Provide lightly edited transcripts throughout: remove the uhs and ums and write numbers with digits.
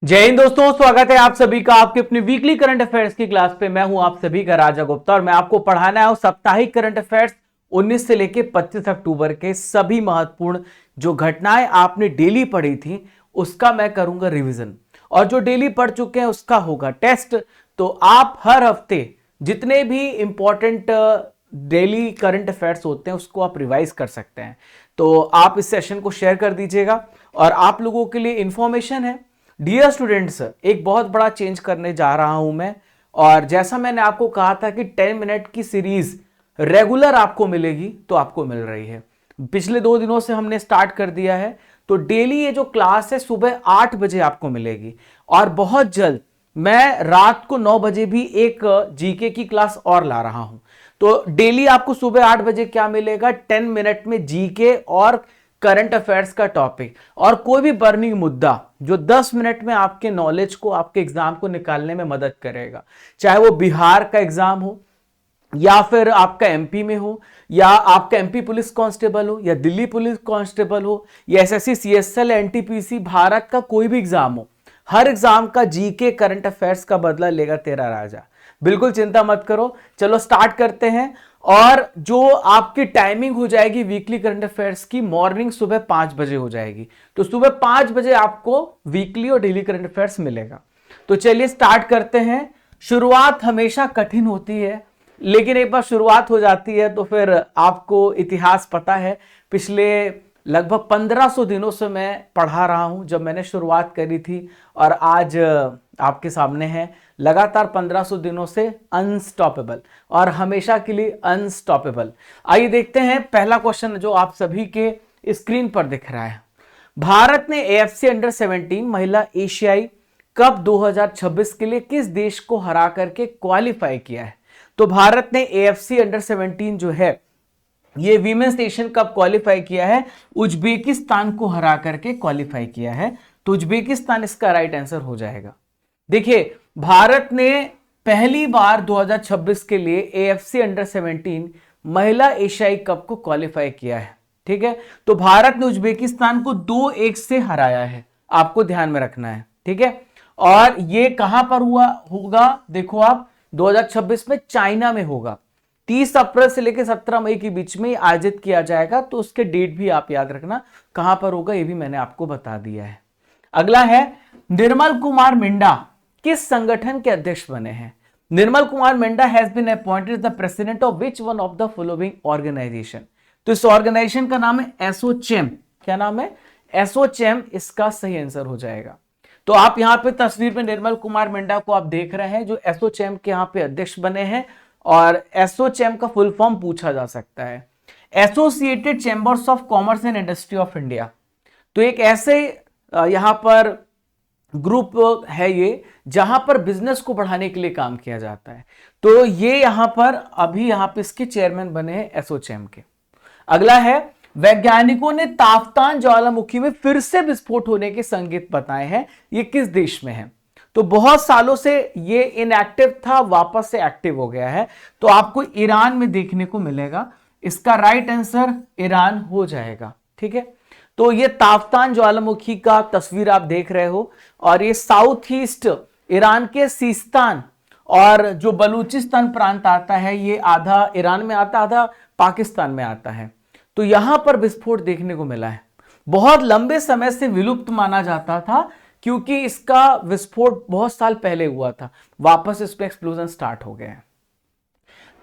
जय हिंद दोस्तों, स्वागत है आप सभी का आपके अपनी वीकली करंट अफेयर्स की क्लास पे। मैं हूं आप सभी का राजा गुप्ता और मैं आपको पढ़ाना है साप्ताहिक करंट अफेयर्स 19 से लेके 25 अक्टूबर के सभी महत्वपूर्ण जो घटनाएं आपने डेली पढ़ी थी उसका मैं करूंगा रिवीजन, और जो डेली पढ़ चुके हैं उसका होगा टेस्ट। तो आप हर हफ्ते जितने भी इंपॉर्टेंट डेली करंट अफेयर्स होते हैं उसको आप रिवाइज कर सकते हैं। तो आप इस सेशन को शेयर कर दीजिएगा। और आप लोगों के लिए इंफॉर्मेशन है, डियर स्टूडेंट्स, एक बहुत बड़ा चेंज करने जा रहा हूं मैं। और जैसा मैंने आपको कहा था कि 10 मिनट की सीरीज रेगुलर आपको मिलेगी, तो आपको मिल रही है। पिछले 2 दिनों से हमने स्टार्ट कर दिया है। तो डेली ये जो क्लास है सुबह 8 बजे आपको मिलेगी, और बहुत जल्द मैं रात को 9 बजे भी एक जीके की क्लास और ला रहा हूं। तो डेली आपको सुबह 8 बजे क्या मिलेगा, 10 मिनट में जीके और करंट अफेयर्स का टॉपिक और कोई भी बर्निंग मुद्दा जो 10 मिनट में आपके नॉलेज को, आपके एग्जाम को निकालने में मदद करेगा। चाहे वो बिहार का एग्जाम हो, या फिर आपका एमपी में हो, या आपका एमपी पुलिस कांस्टेबल हो, या दिल्ली पुलिस कांस्टेबल हो, या एसएससी सीएसएल एनटीपीसी भारत का कोई भी एग्जाम हो, हर एग्जाम का जीके करंट अफेयर्स का बदला लेगा तेरा राजा। बिल्कुल चिंता मत करो, चलो स्टार्ट करते हैं। और जो आपकी टाइमिंग हो जाएगी वीकली करंट अफेयर्स की, मॉर्निंग सुबह 5 बजे हो जाएगी। तो सुबह 5 बजे आपको वीकली और डेली करंट अफेयर्स मिलेगा। तो चलिए स्टार्ट करते हैं। शुरुआत हमेशा कठिन होती है, लेकिन एक बार शुरुआत हो जाती है तो फिर आपको इतिहास पता है। पिछले लगभग 1500 दिनों से मैं पढ़ा रहा हूं, जब मैंने शुरुआत करी थी, और आज आपके सामने है लगातार 1500 दिनों से अनस्टॉपेबल, और हमेशा के लिए अनस्टॉपेबल। आइए देखते हैं पहला क्वेश्चन जो आप सभी के स्क्रीन पर दिख रहा है। भारत ने एएफसी अंडर 17 महिला एशियाई कप 2026 के लिए किस देश को हरा करके क्वालिफाई किया है? तो भारत ने एएफसी अंडर 17 जो है ये वीमेंस एशियन कप क्वालिफाई किया है, उज्बेकिस्तान को हरा करके क्वालिफाई किया है। तो उज्बेकिस्तान इसका राइट आंसर हो जाएगा। देखिए, भारत ने पहली बार 2026 के लिए एएफसी अंडर 17 महिला एशियाई कप को क्वालिफाई किया है। ठीक है, तो भारत ने उज्बेकिस्तान को 2-1 से हराया है, आपको ध्यान में रखना है। ठीक है, और ये कहां पर हुआ होगा, देखो आप 2026 में चाइना में होगा। 30 अप्रैल से लेकर 17 मई के बीच में आयोजित किया जाएगा। तो उसके डेट भी आप याद रखना कहां पर होगा, ये भी मैंने आपको बता दिया है। अगला है, निर्मल कुमार मिंडा किस संगठन के अध्यक्ष बने हैं? Nirmal Kumar Minda has been appointed the president of which one of the following organisation? तो इस ऑर्गेनाइजेशन का नाम है एसोचैम। क्या नाम है? एसोचैम इसका सही आंसर हो जाएगा। तो आप यहां पे तस्वीर में निर्मल कुमार मिंडा को आप देख रहे हैं, जो एसोचैम के यहां पे अध्यक्ष बने हैं। और एसोचैम का फुल फॉर्म पूछा जा सकता है, associated chambers of commerce and industry of India. तो एक ऐसे यहां पर ग्रुप है ये, जहां पर बिजनेस को बढ़ाने के लिए काम किया जाता है। तो ये यहां पर अभी यहां पे इसके चेयरमैन बने हैं एसोचैम के। अगला है, वैज्ञानिकों ने ताफ्तान ज्वालामुखी में फिर से विस्फोट होने के संकेत बताए हैं, ये किस देश में है? तो बहुत सालों से ये इनएक्टिव था, वापस से एक्टिव हो गया है। तो आपको ईरान में देखने को मिलेगा। इसका राइट आंसर ईरान हो जाएगा। ठीक है, तो ये ताफ्तान ज्वालामुखी का तस्वीर आप देख रहे हो, और ये साउथ ईस्ट ईरान के सिस्तान और जो बलूचिस्तान प्रांत आता है, ये आधा ईरान में आता, आधा पाकिस्तान में आता है। तो यहां पर विस्फोट देखने को मिला है। बहुत लंबे समय से विलुप्त माना जाता था, क्योंकि इसका विस्फोट बहुत साल पहले हुआ था, वापस इस पे एक्सप्लोजन स्टार्ट हो गया है।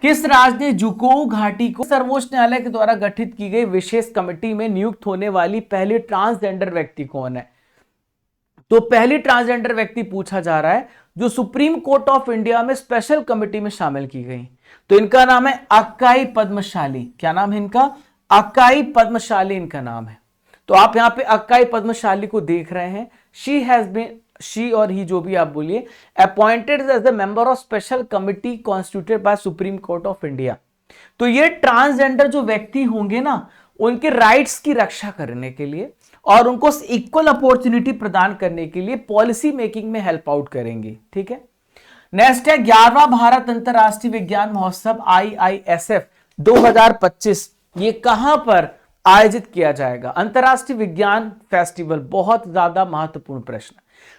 किस राज्य ने जुकोऊ घाटी को सर्वोच्च न्यायालय के द्वारा गठित की गई विशेष कमेटी में नियुक्त होने वाली पहली ट्रांसजेंडर व्यक्ति कौन है? तो पहली ट्रांसजेंडर व्यक्ति पूछा जा रहा है जो सुप्रीम कोर्ट ऑफ इंडिया में स्पेशल कमेटी में शामिल की गई। तो इनका नाम है अक्काई पद्मशाली। क्या नाम है इनका? अक्काई पद्मशाली इनका नाम है। तो आप यहां पे अक्काई पद्मशाली को देख रहे हैं। शी और ही जो भी आप बोलिए, appointed as the member of special committee constituted by supreme court of India. तो ये ट्रांसजेंडर जो व्यक्ति होंगे ना, उनके राइट्स की रक्षा करने के लिए और उनको इक्वल अपॉर्चुनिटी प्रदान करने के लिए पॉलिसी मेकिंग में हेल्प आउट करेंगे। ठीक है, नेक्स्ट है 11वां भारत अंतरराष्ट्रीय विज्ञान महोत्सव IISF 2025, ये कहां पर आयोजित किया जाएगा? अंतरराष्ट्रीय विज्ञान फेस्टिवल, बहुत ज्यादा महत्वपूर्ण प्रश्न।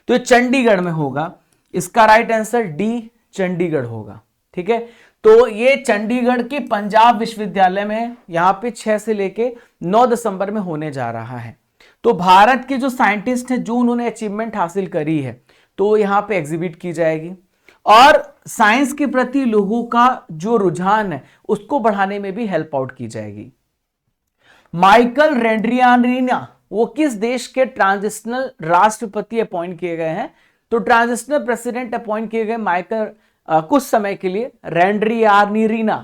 तो ये चंडीगढ़ में होगा। इसका राइट आंसर डी चंडीगढ़ होगा। ठीक है, तो ये चंडीगढ़ के पंजाब विश्वविद्यालय में यहां पे 6 से लेके 9 दिसंबर में होने जा रहा है। तो भारत के जो साइंटिस्ट हैं, जो उन्होंने अचीवमेंट हासिल करी है, तो यहां पे एग्जिबिट की जाएगी और साइंस के प्रति लोगों का जो रुझान है उसको बढ़ाने में भी हेल्प आउट की जाएगी। माइकल रेंड्रियानिना वो किस देश के ट्रांजिशनल राष्ट्रपति अपॉइंट किए गए हैं? तो ट्रांजिशनल प्रेसिडेंट अपॉइंट किए गए माइकल कुछ समय के लिए रेंड्रियानिना,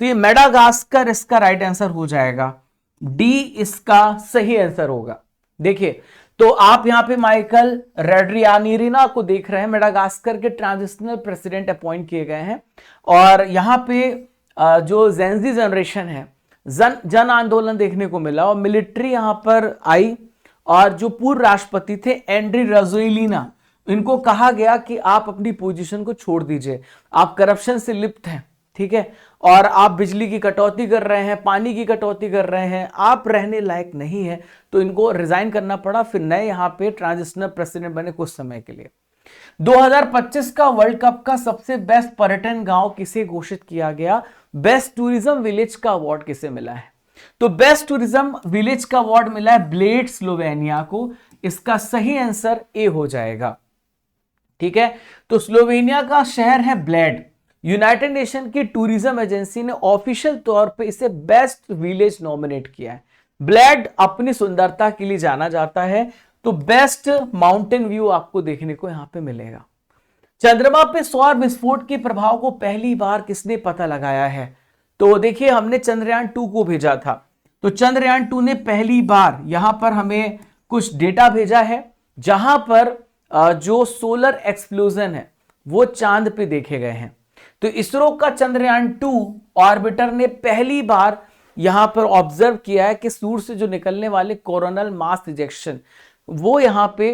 तो ये मेडागास्कर इसका राइट आंसर हो जाएगा। डी इसका सही आंसर होगा। देखिए, तो आप यहां पे माइकल रेंड्रियानिना को देख रहे हैं, मेडागास्कर के ट्रांजिशनल प्रेसिडेंट अपॉइंट किए गए हैं। और यहां पे जो जेनजी जनरेशन है, जन आंदोलन देखने को मिला और मिलिट्री यहां पर आई और जो पूर्व राष्ट्रपति थे एंड्री रजोइलिना, इनको कहा गया कि आप अपनी पोजीशन को छोड़ दीजिए, आप करप्शन से लिप्त हैं, ठीक है, और आप बिजली की कटौती कर रहे हैं, पानी की कटौती कर रहे हैं, आप रहने लायक नहीं है। तो इनको रिजाइन करना पड़ा, फिर नए यहां पे ट्रांजिशनल प्रेसिडेंट बने कुछ समय के लिए। 2025 का वर्ल्ड कप का सबसे बेस्ट पर्यटन गांव किसे घोषित किया गया? बेस्ट टूरिज्म विलेज का अवार्ड किसे मिला है? तो बेस्ट टूरिज्म विलेज का अवार्ड मिला है ब्लेड स्लोवेनिया को। इसका सही आंसर ए हो जाएगा। ठीक है, तो स्लोवेनिया का शहर है ब्लेड। यूनाइटेड नेशन की टूरिज्म एजेंसी ने ऑफिशियल तौर पे इसे बेस्ट विलेज नॉमिनेट किया है। ब्लेड अपनी सुंदरता के लिए जाना जाता है, तो बेस्ट माउंटेन व्यू आपको देखने को यहां पे मिलेगा। चंद्रमा पे सौर विस्फोट के प्रभाव को पहली बार किसने पता लगाया है? तो देखिए, हमने चंद्रयान 2 को भेजा था, तो चंद्रयान 2 ने पहली बार यहां पर हमें कुछ डेटा भेजा है, जहां पर जो सोलर एक्सप्लोजन है वो चांद पे देखे गए हैं। तो इसरो का चंद्रयान 2 ऑर्बिटर ने पहली बार यहां पर ऑब्जर्व किया है कि सूर्य से जो निकलने वाले कोरोनल मास इजेक्शन वो यहां पे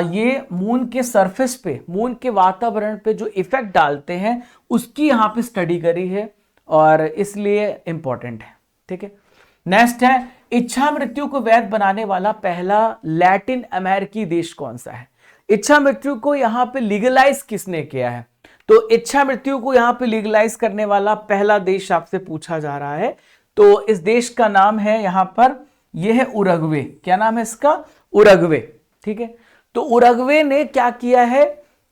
ये मून के सरफेस पे, मून के वातावरण पे जो इफेक्ट डालते हैं उसकी यहां पे स्टडी करी है और इसलिए इंपॉर्टेंट है। ठीक है, नेक्स्ट है, इच्छा मृत्यु को वैध बनाने वाला पहला लैटिन अमेरिकी देश कौन सा है? इच्छा मृत्यु को यहां पे लीगलाइज किसने किया है? तो इच्छा मृत्यु को यहां पे लीगलाइज करने वाला पहला देश आपसे पूछा जा रहा है, तो इस देश का नाम है यहां पर, यह है उरुग्वे। क्या नाम है इसका? उरुग्वे। ठीक है, तो उरुग्वे ने क्या किया है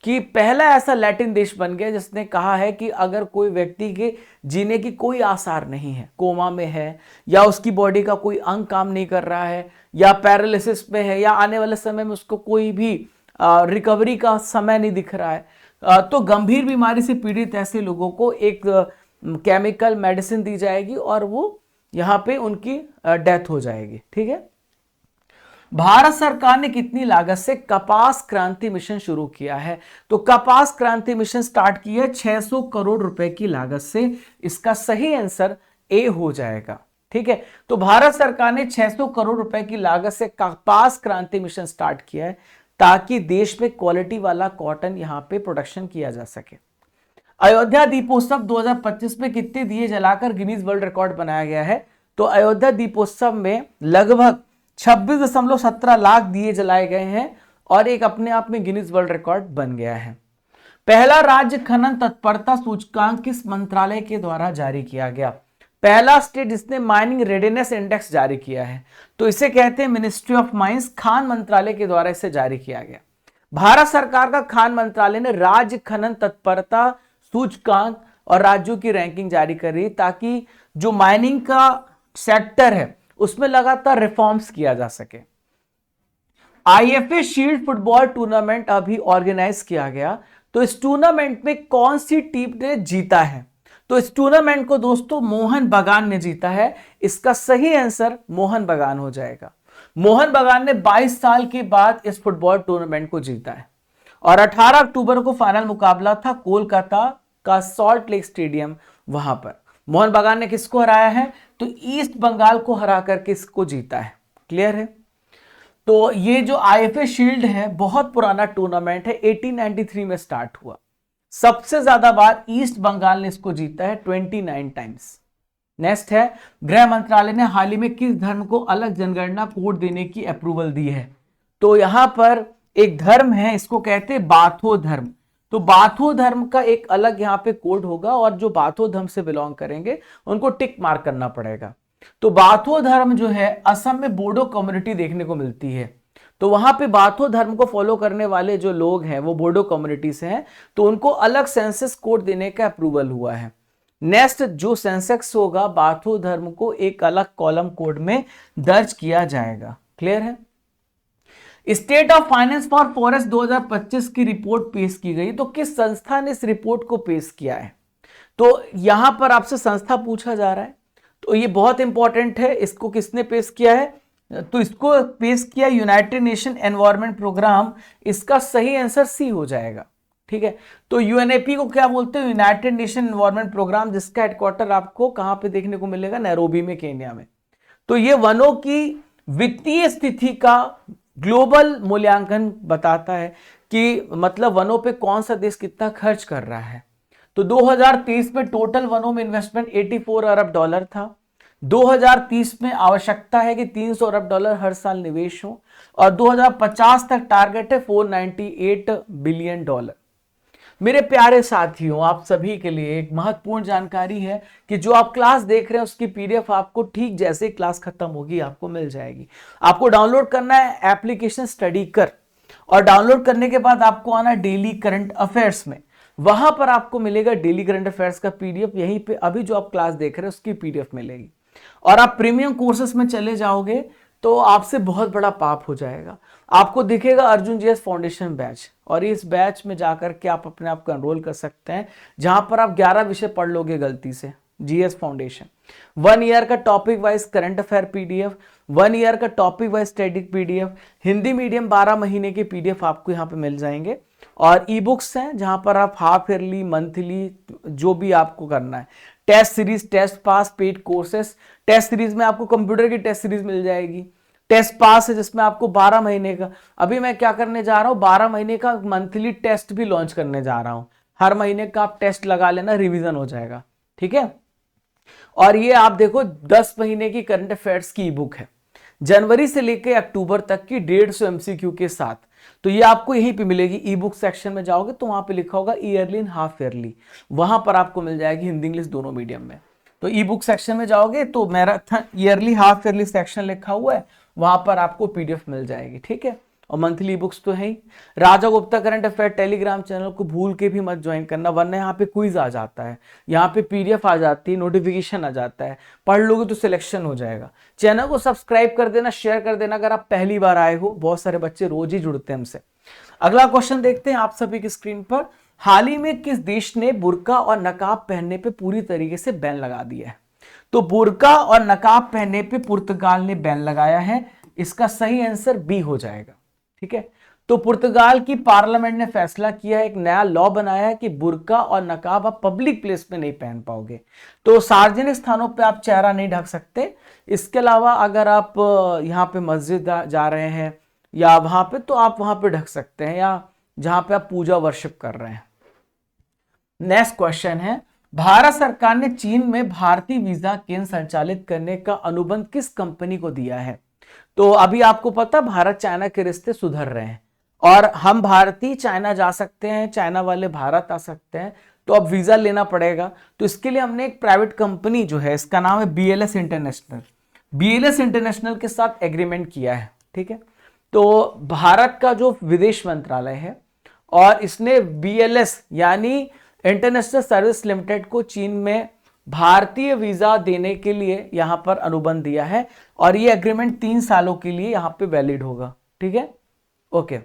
कि पहला ऐसा लैटिन देश बन गया जिसने कहा है कि अगर कोई व्यक्ति के जीने की कोई आसार नहीं है, कोमा में है, या उसकी बॉडी का कोई अंग काम नहीं कर रहा है, या पैरालिसिस में है, या आने वाले समय में उसको कोई भी रिकवरी का समय नहीं दिख रहा है, तो गंभीर बीमारी से पीड़ित ऐसे लोगों को एक केमिकल मेडिसिन दी जाएगी और वो यहां पे उनकी डेथ हो जाएगी। ठीक है, भारत सरकार ने कितनी लागत से कपास क्रांति मिशन शुरू किया है? तो कपास क्रांति मिशन स्टार्ट किया 600 करोड़ रुपए की लागत से। इसका सही आंसर ए हो जाएगा। ठीक है, तो भारत सरकार ने 600 करोड़ रुपए की लागत से कपास क्रांति मिशन स्टार्ट किया है ताकि देश में क्वालिटी वाला कॉटन यहां पे प्रोडक्शन किया जा सके। अयोध्या दीपोत्सव 2025 में कितने दिए जलाकर गिनीज वर्ल्ड रिकॉर्ड बनाया गया है? तो अयोध्या दीपोत्सव में लगभग 26.17 लाख दिए जलाए गए हैं और एक अपने आप में गिनीज वर्ल्ड रिकॉर्ड बन गया है। पहला राज्य खनन तत्परता सूचकांक किस मंत्रालय के द्वारा जारी किया गया? पहला स्टेट जिसने माइनिंग रेडीनेस इंडेक्स जारी किया है, तो इसे कहते हैं मिनिस्ट्री ऑफ माइंस। खान मंत्रालय के द्वारा इसे जारी किया गया। भारत सरकार का खान मंत्रालय ने राज्य खनन तत्परता सूचकांक और राज्यों की रैंकिंग जारी करी ताकि जो माइनिंग का सेक्टर है उसमें लगातार रिफॉर्म्स किया जा सके। आईएफए शील्ड फुटबॉल टूर्नामेंट अभी ऑर्गेनाइज किया गया, तो इस टूर्नामेंट में कौन सी टीम ने जीता है? तो इस टूर्नामेंट को दोस्तों मोहन बगान ने जीता है। इसका सही आंसर मोहन बगान हो जाएगा। मोहन बगान ने 22 साल के बाद इस फुटबॉल टूर्नामेंट को जीता है और 18 अक्टूबर को फाइनल मुकाबला था कोलकाता का सॉल्ट लेक स्टेडियम, वहां पर मोहन बगान ने किसको हराया है? तो ईस्ट बंगाल को हरा करके इसको जीता है। क्लियर है? तो ये जो आईएफए शील्ड है बहुत पुराना टूर्नामेंट है, 1893 में स्टार्ट हुआ। सबसे ज्यादा बार ईस्ट बंगाल ने इसको जीता है, 29 टाइम्स। नेक्स्ट है, गृह मंत्रालय ने हाल ही में किस धर्म को अलग जनगणना कोड देने की अप्रूवल दी है? तो यहां पर एक धर्म है, इसको कहते हैं बाथो धर्म। तो बाथो धर्म का एक अलग यहाँ पे कोड होगा और जो बाथो धर्म से बिलोंग करेंगे उनको टिक मार्क करना पड़ेगा। तो बाथो धर्म जो है असम में बोडो कम्युनिटी देखने को मिलती है। तो वहां पे बाथो धर्म को फॉलो करने वाले जो लोग हैं वो बोडो कम्युनिटी से हैं, तो उनको अलग सेंसस कोड देने का अप्रूवल हुआ है। नेक्स्ट जो सेंसेक्स होगा बाथो धर्म को एक अलग कॉलम कोड में दर्ज किया जाएगा। क्लियर है? State of finance for forest 2025 की रिपोर्ट पेश की गई। तो किस संस्था ने इस रिपोर्ट को पेश किया है? तो यहां पर आपसे संस्था पूछा जा रहा है, तो ये बहुत इंपॉर्टेंट है। इसको किसने पेश किया है? तो इसको पेश किया यूनाइटेड नेशन एनवायरनमेंट प्रोग्राम। इसका सही आंसर सी हो जाएगा। ठीक है, तो यूएनएपी को क्या बोलते हैं? यूनाइटेड नेशन एनवायरनमेंट प्रोग्राम, जिसका हेडक्वार्टर आपको कहां पे देखने को मिलेगा? नैरोबी में, केन्या में। तो ये वनों की वित्तीय स्थिति का ग्लोबल मूल्यांकन बताता है कि मतलब वनों पे कौन सा देश कितना खर्च कर रहा है। तो 2023 में टोटल वनों में इन्वेस्टमेंट 84 अरब डॉलर था। 2030 में आवश्यकता है कि 300 अरब डॉलर हर साल निवेश हो और 2050 तक टारगेट है 498 बिलियन डॉलर। मेरे प्यारे साथियों, आप सभी के लिए एक महत्वपूर्ण जानकारी है कि जो आप क्लास देख रहे हैं उसकी पीडीएफ आपको ठीक जैसे क्लास खत्म होगी आपको मिल जाएगी। आपको डाउनलोड करना है एप्लीकेशन स्टडी कर, और डाउनलोड करने के बाद आपको आना डेली करंट अफेयर्स में। वहां पर आपको मिलेगा डेली करंट अफेयर्स का पीडीएफ। यहीं पे अभी जो आप क्लास देख रहे हैं उसकी पीडीएफ मिलेगी। और आप प्रीमियम कोर्सेस में चले जाओगे तो आपसे बहुत बड़ा पाप हो जाएगा। आपको दिखेगा अर्जुन जीएस फाउंडेशन बैच, और इस बैच में जाकर के आप अपने आप को एनरोल कर सकते हैं, जहां पर आप 11 विषय पढ़ लोगे गलती से। जीएस फाउंडेशन 1 ईयर का topic wise current affair PDF, 1 year का topic wise static PDF, Hindi medium 12 महीने के पीडीएफ आपको यहाँ पे मिल जाएंगे। और ई बुक्स हैं जहां पर आप हाफ ईयरली, मंथली, जो भी आपको करना है। Test series, test pass, paid courses. Test series में आपको कंप्यूटर की टेस्ट सीरीज मिल जाएगी। टेस्ट पास है जिसमें आपको 12 महीने का, अभी मैं क्या करने जा रहा हूं, 12 महीने का मंथली टेस्ट भी लॉन्च करने जा रहा हूं। हर महीने का आप टेस्ट लगा लेना, रिवीजन हो जाएगा। ठीक है, और ये आप देखो 10 महीने की करंट अफेयर्स की ई बुक है, जनवरी से लेकर अक्टूबर तक की 150 एमसीक्यू के साथ। तो ये आपको यहीं पे मिलेगी। ई बुक सेक्शन में जाओगे तो वहां पे लिखा होगा ईयरली एंड हाफ ईयरली, वहां पर आपको मिल जाएगी हिंदी इंग्लिश दोनों मीडियम में। तो ई बुक सेक्शन में जाओगे तो marathon yearly half yearly section लिखा हुआ है, वहां पर आपको पीडीएफ मिल जाएगी। ठीक है, और मंथली बुक्स तो है ही। Raja Gupta current affair Telegram channel को भूल के भी मत ज्वाइन करना, वरना यहाँ पे क्विज आ जाता है, यहाँ पे पीडीएफ आ जाती है, नोटिफिकेशन आ जाता है, पढ़ लोगे तो सिलेक्शन हो जाएगा। चैनल को सब्सक्राइब कर देना, शेयर कर देना अगर आप पहली बार आए हो। बहुत सारे बच्चे रोज ही जुड़ते हैं हमसे। अगला क्वेश्चन देखते हैं आप सभी की स्क्रीन पर। हाल ही में किस देश ने बुर्का और नकाब पहनने पे पूरी तरीके से बैन लगा दिया है? तो बुर्का और नकाब पहनने पे पुर्तगाल ने बैन लगाया है। इसका सही आंसर बी हो जाएगा। ठीक है, तो पुर्तगाल की पार्लियामेंट ने फैसला किया है, एक नया लॉ बनाया है कि बुर्का और नकाब आप पब्लिक प्लेस पे नहीं पहन पाओगे। तो सार्वजनिक स्थानों पे आप चेहरा नहीं ढक सकते। इसके अलावा अगर आप यहाँ पे मस्जिद जा रहे हैं या वहां पे, तो आप वहां पे ढक सकते हैं, या जहां पे आप पूजा वर्शिप कर रहे हैं। नेक्स्ट क्वेश्चन है, भारत सरकार ने चीन में भारतीय वीजा केंद्र संचालित करने का अनुबंध किस कंपनी को दिया है? तो अभी आपको पता भारत चाइना के रिश्ते सुधर रहे हैं और हम भारतीय चाइना जा सकते हैं, चाइना वाले भारत आ सकते हैं। तो अब वीजा लेना पड़ेगा, तो इसके लिए हमने एक प्राइवेट कंपनी जो है, इसका नाम है बीएलएस इंटरनेशनल, बीएलएस इंटरनेशनल के साथ एग्रीमेंट किया है। ठीक है, तो भारत का जो विदेश मंत्रालय है और इसने बीएलएस यानी इंटरनेशनल सर्विस लिमिटेड को चीन में भारतीय वीजा देने के लिए यहां पर अनुबंध दिया है, और ये एग्रीमेंट 3 सालों के लिए यहां पे वैलिड होगा। ठीक है, ओके।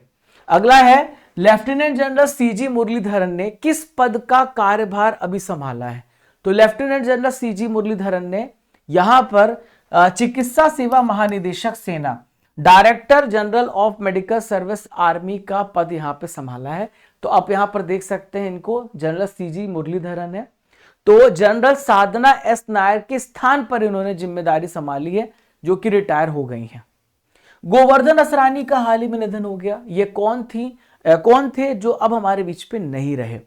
अगला है, लेफ्टिनेंट जनरल सीजी मुरलीधरन ने किस पद का कार्यभार अभी संभाला है? तो लेफ्टिनेंट जनरल सीजी मुरलीधरन ने यहां पर चिकित्सा सेवा महानिदेशक सेना, director general of medical service army का पद यहां पे संभाला है। तो आप यहां पर देख सकते हैं इनको, जनरल सीजी मुरलीधरन है। तो जनरल साधना एस नायर के स्थान पर इन्होंने जिम्मेदारी संभाली है, जो कि रिटायर हो गई हैं। गोवर्धन असरानी का हाल ही में निधन हो गया। ये कौन थे जो अब हमारे बीच पे नहीं रहे?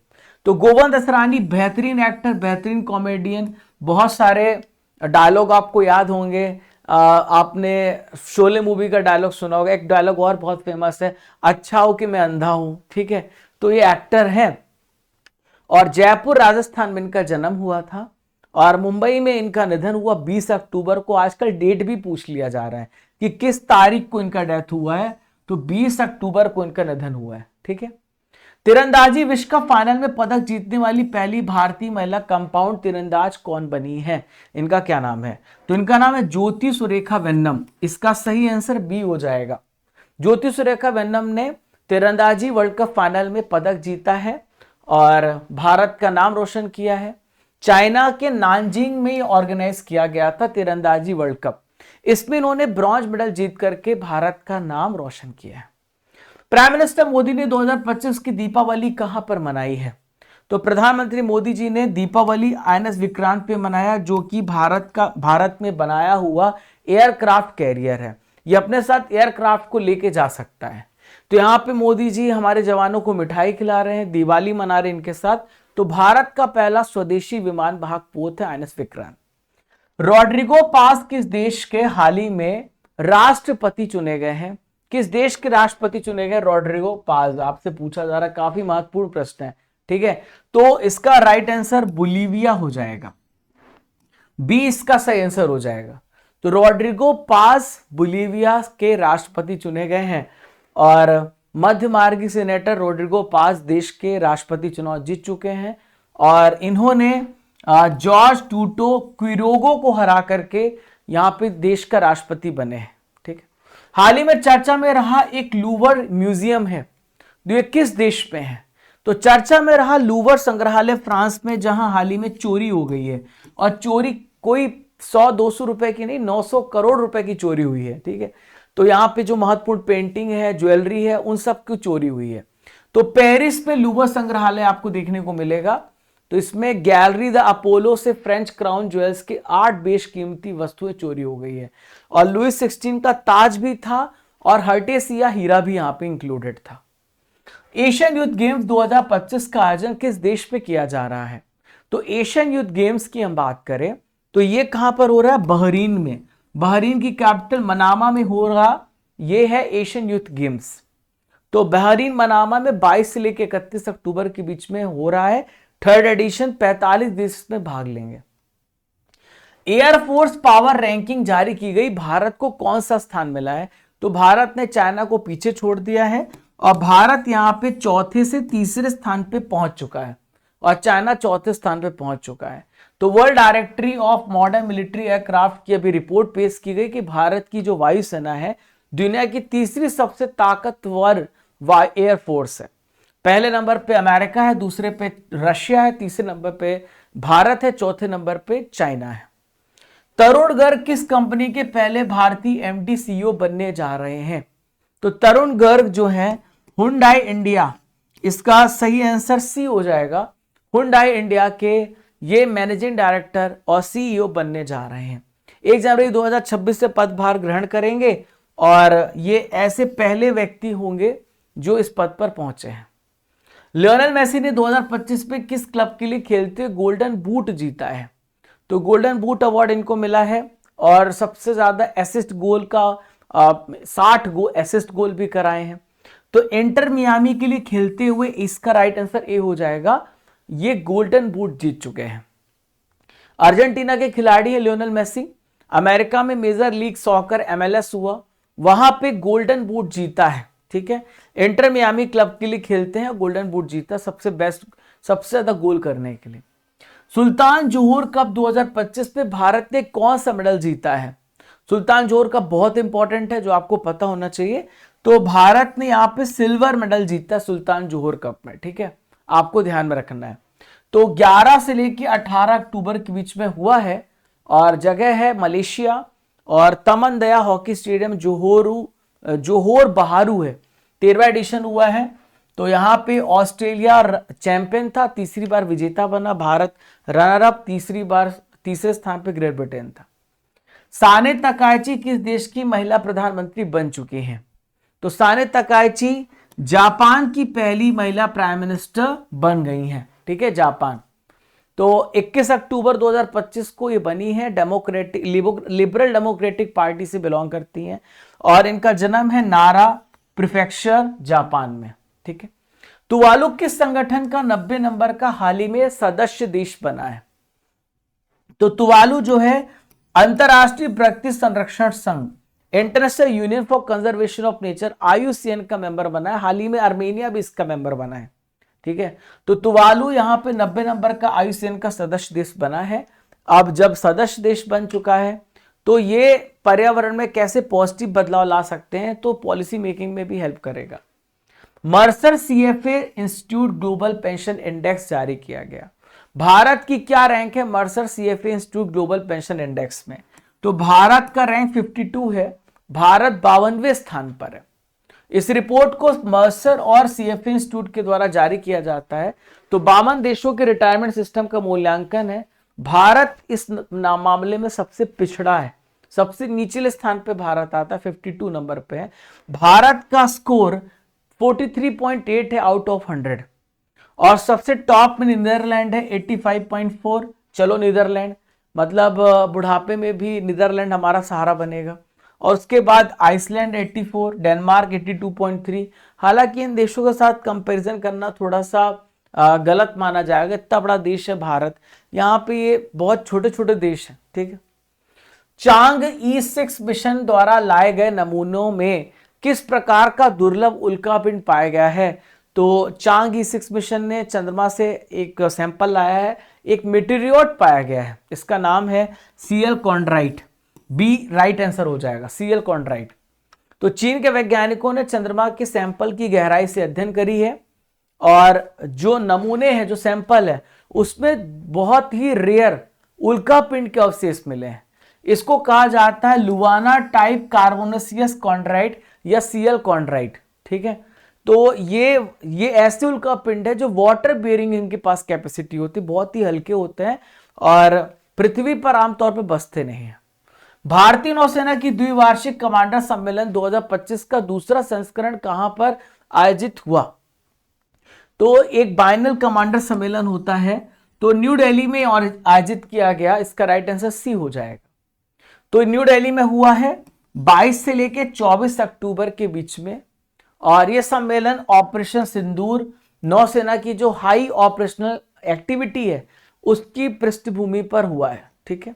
तो गोवर्धन असरानी बेहतरीन एक्टर, बेहतरीन कॉमेडियन, बहुत सारे डायलॉग आपको याद होंगे। आपने शोले मूवी का डायलॉग सुना होगा, एक डायलॉग और बहुत फेमस है, अच्छा हो कि मैं अंधा हूं, ठीक है। तो ये एक्टर है और जयपुर राजस्थान में इनका जन्म हुआ था और मुंबई में इनका निधन हुआ 20 अक्टूबर को। आजकल डेट भी पूछ लिया जा रहा है कि किस तारीख को इनका डेथ हुआ है, तो 20 अक्टूबर को इनका निधन हुआ है, ठीक है। तीरंदाजी विश्व कप फाइनल में पदक जीतने वाली पहली भारतीय महिला कंपाउंड तीरंदाज कौन बनी है, इनका क्या नाम है? तो इनका नाम है ज्योति सुरेखा वेन्नम। इसका सही आंसर बी हो जाएगा। ज्योति सुरेखा वेन्नम ने तीरंदाजी वर्ल्ड कप फाइनल में पदक जीता है और भारत का नाम रोशन किया है। चाइना के नानजिंग में ऑर्गेनाइज किया गया था तीरंदाजी वर्ल्ड कप, इसमें इन्होंने ब्रॉन्ज मेडल जीत करके भारत का नाम रोशन किया है। प्राइम मिनिस्टर मोदी ने 2025 की दीपावली कहां पर मनाई है? तो प्रधानमंत्री मोदी जी ने दीपावली आईएनएस विक्रांत पे मनाया, जो कि भारत में बनाया हुआ एयरक्राफ्ट कैरियर है। ये अपने साथ एयरक्राफ्ट को लेके जा सकता है। तो यहाँ पे मोदी जी हमारे जवानों को मिठाई खिला रहे हैं, दिवाली मना रहे हैं इनके साथ। तो भारत का पहला स्वदेशी विमान वाहक पोत है आईएनएस विक्रांत। रॉड्रिगो पास किस देश के हाल ही में राष्ट्रपति चुने गए हैं? किस देश के राष्ट्रपति चुने गए रॉड्रिगो पास? आपसे पूछा जा रहा है, काफी महत्वपूर्ण प्रश्न है, ठीक है। तो इसका राइट आंसर बोलीविया हो जाएगा, बी इसका सही आंसर हो जाएगा। तो रॉड्रिगो पास बोलीविया के राष्ट्रपति चुने गए हैं और मध्य मार्गी सेनेटर रॉड्रिगो पास देश के राष्ट्रपति चुनाव जीत चुके हैं और इन्होंने जॉर्ज टूटो क्विरोगो को हरा करके यहां पे देश का राष्ट्रपति बने हैं, ठीक है। हाल ही में चर्चा में रहा एक लूवर म्यूजियम है, जो ये किस देश में है? तो चर्चा में रहा लूवर संग्रहालय फ्रांस में, जहां हाल ही में चोरी हो गई है और चोरी कोई 100-200 रुपए की नहीं, 900 करोड़ रुपए की चोरी हुई है, ठीक है। तो यहाँ पे जो महत्वपूर्ण पेंटिंग है, ज्वेलरी है, उन सब की चोरी हुई है। तो पेरिस में लूवर संग्रहालय आपको देखने को मिलेगा। तो इसमें गैलरी द अपोलो से फ्रेंच क्राउन ज्वेल्स की 8 बेशकीमती वस्तुएं चोरी हो गई है और लुइस 16 का ताज भी था और हर्टेसिया हीरा भी यहाँ पे इंक्लूडेड था। एशियन यूथ गेम्स 2025 का आयोजन किस देश में किया जा रहा है? तो एशियन यूथ गेम्स की हम बात करें तो ये कहां पर हो रहा है? बहरीन में। बहरीन की कैपिटल मनामा में हो रहा ये है एशियन यूथ गेम्स। तो बहरीन मनामा में 22 से लेकर 31 अक्टूबर के बीच में हो रहा है। 3rd एडिशन, 45 देश में भाग लेंगे। एयरफोर्स पावर रैंकिंग जारी की गई, भारत को कौन सा स्थान मिला है? तो भारत ने चाइना को पीछे छोड़ दिया है और भारत यहां पे चौथे से तीसरे स्थान पे पहुंच चुका है और चाइना चौथे स्थान पे पहुंच चुका है। तो world directory of modern military aircraft की अभी रिपोर्ट पेश की गई कि भारत की जो वायुसेना है दुनिया की तीसरी सबसे ताकतवर एयरफोर्स है। पहले नंबर पे अमेरिका है, दूसरे पे रशिया है, तीसरे नंबर पे भारत है, चौथे नंबर पे चाइना है। तरुण गर्ग किस कंपनी के पहले भारतीय एमडी सीईओ बनने जा रहे हैं? तो तरुण गर्ग जो है हुंडई इंडिया, इसका सही आंसर सी हो जाएगा। हुंडई इंडिया के ये मैनेजिंग डायरेक्टर और सीईओ बनने जा रहे हैं। 1 जनवरी 2026 से पदभार ग्रहण करेंगे और ये ऐसे पहले व्यक्ति होंगे जो इस पद पर पहुंचे हैं। लियोनेल मेसी ने 2025 में किस क्लब के लिए खेलते हुए गोल्डन बूट जीता है? तो गोल्डन बूट अवार्ड इनको मिला है और सबसे ज्यादा एसिस्ट गोल का 60 एसिस्ट गोल भी कराए हैं। तो इंटर मियामी के लिए खेलते हुए इसका राइट आंसर ए हो जाएगा, ये गोल्डन बूट जीत चुके हैं। अर्जेंटीना के खिलाड़ी है लियोनेल मेसी। अमेरिका में मेजर लीग सॉकर MLS हुआ, वहां पे गोल्डन बूट जीता है, ठीक है। इंटर मियामी क्लब के लिए खेलते हैं, गोल्डन बूट जीता सबसे बेस्ट, सबसे ज्यादा गोल करने के लिए। सुल्तान जोहर कप 2025 में भारत ने कौन सा मेडल जीता है? सुल्तान जोहर कप बहुत इंपॉर्टेंट है, जो आपको पता होना चाहिए। तो भारत ने यहाँ पे सिल्वर मेडल जीता सुल्तान जोहर कप में, ठीक है, आपको ध्यान में रखना है। तो 11 से लेकर 18 अक्टूबर के बीच में हुआ है और जगह है मलेशिया और तमन दया हॉकी स्टेडियम जोहोर बहारू है। 13वां एडिशन हुआ है। तो यहाँ पे ऑस्ट्रेलिया चैंपियन था, तीसरी बार विजेता बना। भारत रनर अप, तीसरे स्थान पे ग्रेट ब्रिटेन था। साने तकाइची किस देश की महिला प्रधानमंत्री बन चुकी हैं? तो साने तकाइची जापान की पहली महिला प्राइम मिनिस्टर बन गई हैं, ठीक है, जापान। तो 21 अक्टूबर 2025 को ये बनी है, डेमोक्रेटिक लिबरल डेमोक्रेटिक पार्टी से बिलोंग करती हैं और इनका जन्म है नारा प्रीफेक्चर जापान में। ठीक है, तुवालू किस संगठन का 90 नंबर का हाल ही में सदस्य देश बना है? तो तुवालू जो है अंतरराष्ट्रीय प्रकृति संरक्षण संघ, international union for conservation of nature, IUCN का मेंबर बना है। हाल ही में आर्मेनिया भी इसका मेंबर बना है। ठीक है, तो तुवालू यहां पे 90 नंबर का IUCN का सदस्य देश बना है। अब जब सदस्य देश बन चुका है तो ये पर्यावरण में कैसे पॉजिटिव बदलाव ला सकते हैं, तो पॉलिसी मेकिंग में भी हेल्प करेगा। Mercer CFA institute global pension index जारी किया गया। भारत की क्या रैंक है Mercer CFA institute global pension index में? तो भारत का रैंक 52 है, भारत 52वें स्थान पर है। इस रिपोर्ट को मर्सर और CFA इंस्टीट्यूट के द्वारा जारी किया जाता है। तो 52 देशों के रिटायरमेंट सिस्टम का मूल्यांकन है। भारत इस मामले में सबसे पिछड़ा है, सबसे निचले स्थान पे भारत आता है, 52 नंबर पे है। भारत का स्कोर 43.8 है आउट ऑफ 100 और सबसे टॉप में नीदरलैंड है 85.4। चलो नीदरलैंड, मतलब बुढ़ापे में भी नीदरलैंड हमारा सहारा बनेगा। और उसके बाद आइसलैंड 84, डेनमार्क 82.3। हालांकि इन देशों के साथ कंपैरिजन करना थोड़ा सा गलत माना जाएगा, इतना बड़ा देश है भारत, यहाँ पे ये बहुत छोटे छोटे देश हैं। ठीक है, चांग E6 मिशन द्वारा लाए गए नमूनों में किस प्रकार का दुर्लभ उल्कापिंड पाया गया है? तो चांग E6 मिशन ने चंद्रमा से एक सैंपल लाया है, एक मेटेरियोट पाया गया है, इसका नाम है Cl chondrite. B right answer हो जाएगा, Cl कॉन्ड्राइट। तो चीन के वैज्ञानिकों ने चंद्रमा के सैंपल की गहराई से अध्ययन करी है और जो नमूने हैं, जो सैंपल है, उसमें बहुत ही रेयर उल्कापिंड के अवशेष मिले हैं। इसको कहा जाता है लुवाना टाइप कार्बोनेसियस कॉन्ड्राइट या Cl कॉन्ड्राइट। ठीक है, तो ये ऐसे उल्कापिंड है जो वाटर बेयरिंग इनके पास कैपेसिटी होती है, बहुत ही हल्के होते हैं और पृथ्वी पर आमतौर पर बसते नहीं है। भारतीय नौसेना की द्विवार्षिक कमांडर सम्मेलन 2025 का दूसरा संस्करण कहां पर आयोजित हुआ? तो एक बाइनल कमांडर सम्मेलन होता है, तो न्यू दिल्ली में आयोजित किया गया। इसका राइट आंसर सी हो जाएगा। तो न्यू दिल्ली में हुआ है 22 से लेके 24 अक्टूबर के बीच में और यह सम्मेलन ऑपरेशन सिंदूर, नौसेना की जो हाई ऑपरेशनल एक्टिविटी है उसकी पृष्ठभूमि पर हुआ है। ठीक है,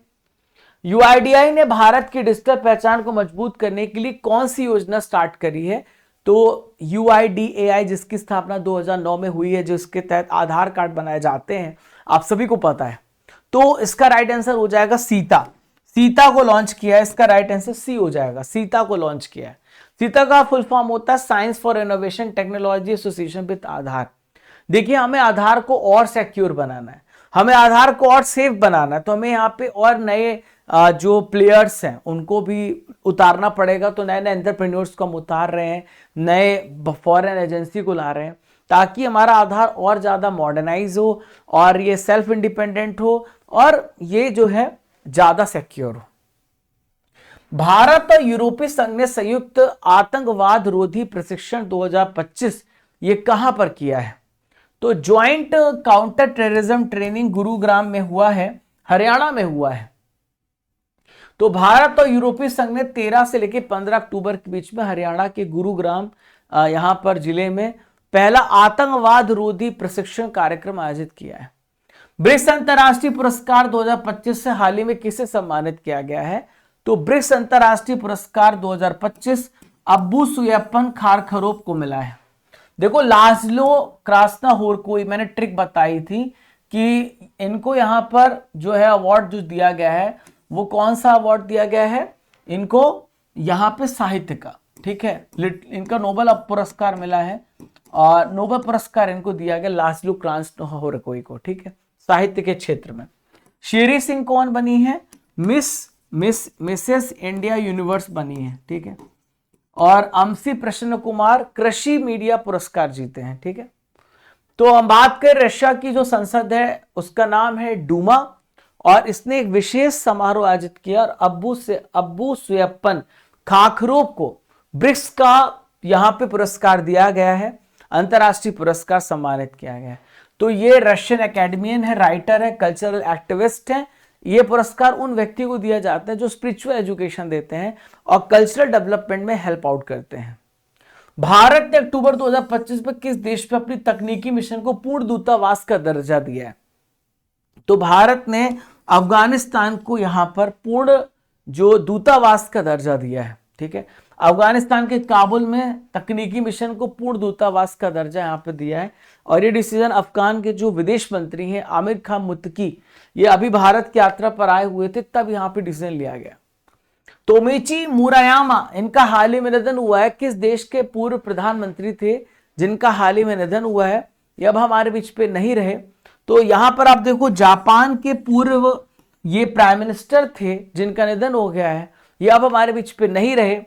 UIDAI ने भारत की डिजिटल पहचान को मजबूत करने के लिए कौन सी योजना स्टार्ट करी है? तो UIDAI जिसकी स्थापना 2009 में हुई है, जिसके तहत आधार कार्ड बनाए जाते हैं, आप सभी को पता है। तो इसका राइट आंसर हो जाएगा सीता। सीता को लॉन्च किया है, इसका राइट आंसर सी हो जाएगा, सीता को लॉन्च किया है। सीता का फुल फॉर्म होता है science for innovation technology association with Aadhaar. देखिए, हमें आधार को और सिक्योर बनाना है, हमें आधार को और सेफ बनाना है, तो हमें यहाँ पे और नए जो प्लेयर्स हैं उनको भी उतारना पड़ेगा। तो नए नए एंटरप्रेन्योर्स को हम उतार रहे हैं, नए फॉरेन एजेंसी को ला रहे हैं ताकि हमारा आधार और ज्यादा मॉडर्नाइज हो और ये सेल्फ इंडिपेंडेंट हो और ये जो है ज्यादा सिक्योर हो। भारत और यूरोपीय संघ ने संयुक्त आतंकवाद रोधी प्रशिक्षण 2025 ये कहां पर किया है? तो joint counter terrorism training Gurugram में हुआ है, हरियाणा में हुआ है। तो भारत और यूरोपीय संघ ने 13 से लेकर 15 अक्टूबर के बीच में हरियाणा के गुरुग्राम यहां पर जिले में पहला आतंकवाद रोधी प्रशिक्षण कार्यक्रम आयोजित किया है। ब्रिक्स अंतर्राष्ट्रीय पुरस्कार 2025 से हाल ही में किसे सम्मानित किया गया है? तो ब्रिक्स अंतर्राष्ट्रीय पुरस्कार 2025 अब्बू सुयप्पन खारखरोव को मिला है। देखो, लाज़लो क्रास्नाहोर, मैंने ट्रिक बताई थी कि इनको यहां पर जो है अवार्ड जो दिया गया है वो कौन सा अवार्ड दिया गया है इनको? यहां पे साहित्य का। ठीक है, इनका नोबेल पुरस्कार मिला है और नोबेल पुरस्कार इनको दिया गया लाज़लो क्रास्नाहोर को। ठीक है, साहित्य के क्षेत्र में। शेरी सिंह कौन बनी है? मिसेस इंडिया यूनिवर्स बनी है। ठीक है, और अमसी प्रसन्न कुमार कृषि मीडिया पुरस्कार जीते हैं। ठीक है, तो हम बात करें रशिया की जो संसद है उसका नाम है डूमा और इसने एक विशेष समारोह आयोजित किया और अब्बू सुयप्पन खाखरोव को ब्रिक्स का यहां पे पुरस्कार दिया गया है, अंतरराष्ट्रीय पुरस्कार सम्मानित किया गया है। तो ये रशियन एकेडमियन है, राइटर है, कल्चरल एक्टिविस्ट है। ये पुरस्कार उन व्यक्ति को दिया जाता है जो स्पिरिचुअल एजुकेशन देते हैं और कल्चरल डेवलपमेंट में हेल्प आउट करते हैं। भारत ने अक्टूबर 2025 में किस देश पे अपनी तकनीकी मिशन को पूर्ण दूतावास का दर्जा दिया है? तो भारत ने अफगानिस्तान को यहां पर पूर्ण जो दूतावास का दर्जा दिया है। ठीक है, अफगानिस्तान के काबुल में तकनीकी मिशन को पूर्ण दूतावास का दर्जा यहां पर दिया है। और ये डिसीजन अफगान के जो विदेश मंत्री हैं आमिर खान मुत्तकी, ये अभी भारत की यात्रा पर आए हुए थे, तब यहां पे डिसीजन लिया गया। तोमिची मुरायामा, इनका हाल ही में निधन हुआ है। किस देश के पूर्व प्रधानमंत्री थे जिनका हाल ही में निधन हुआ है? ये अब हमारे बीच पे नहीं रहे। तो यहां पर आप देखो, जापान के पूर्व ये प्राइम मिनिस्टर थे जिनका निधन हो गया है, ये अब हमारे बीच पे नहीं रहे।